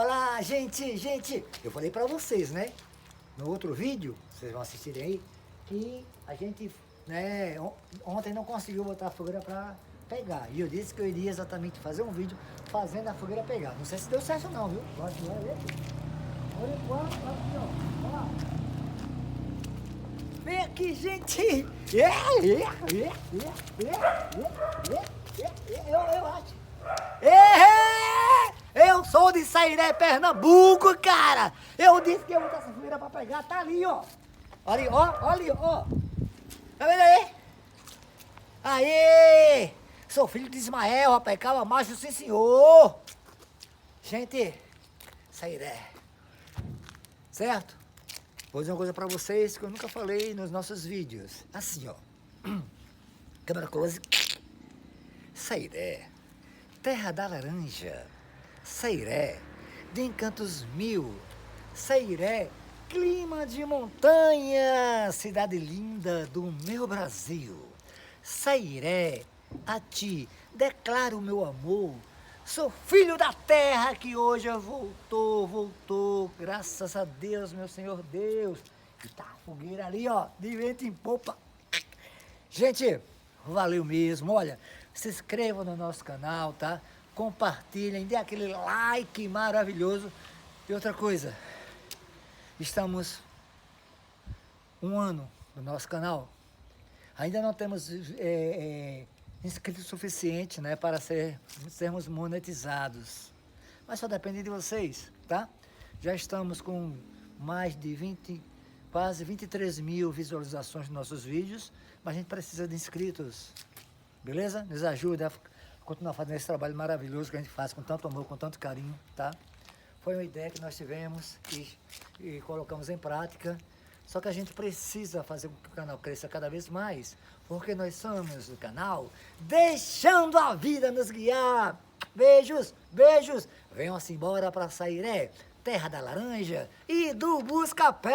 Olá, gente, eu falei pra vocês, né? No outro vídeo, vocês vão assistirem aí, que a gente, né, ontem não conseguiu botar a fogueira pra pegar. E eu disse que eu iria exatamente fazer um vídeo fazendo a fogueira pegar. Não sei se deu certo não, viu? Olha aqui. Olha aqui, ó. Olha lá. Vem aqui, gente! Eu acho. Eu sou de Sairé, Pernambuco, cara! Eu disse que eu vou botar essa fogueira pra pegar, tá ali, ó! Olha ali, ó! Tá vendo aí? Aê! Sou filho de Ismael, rapaz, calma, macho, sim senhor! Gente, Sairé, certo? Vou dizer uma coisa pra vocês que eu nunca falei nos nossos vídeos. Assim, ó. Câmera close. Sairé, terra da laranja. Sairé, de encantos mil. Sairé, clima de montanha. Cidade linda do meu Brasil. Sairé, a ti declaro meu amor. Sou filho da terra que hoje voltou, graças a Deus, meu Senhor Deus. E tá a fogueira ali, ó, de vento em popa. Gente, valeu mesmo, olha, se inscrevam no nosso canal, tá? Compartilhem, dê aquele like maravilhoso. E outra coisa, estamos um ano no nosso canal. Ainda não temos inscritos suficiente, né, para sermos monetizados. Mas só depende de vocês, tá? Já estamos com mais de quase 23 mil visualizações nos nossos vídeos, mas a gente precisa de inscritos, beleza? Nos ajuda a continuar fazendo esse trabalho maravilhoso que a gente faz com tanto amor, com tanto carinho, tá? Foi uma ideia que nós tivemos e colocamos em prática. Só que a gente precisa fazer com que o canal cresça cada vez mais, porque nós somos o canal Deixando a Vida nos Guiar. Beijos, beijos. Venham-se embora para Sairé, terra da laranja e do Busca-Pé.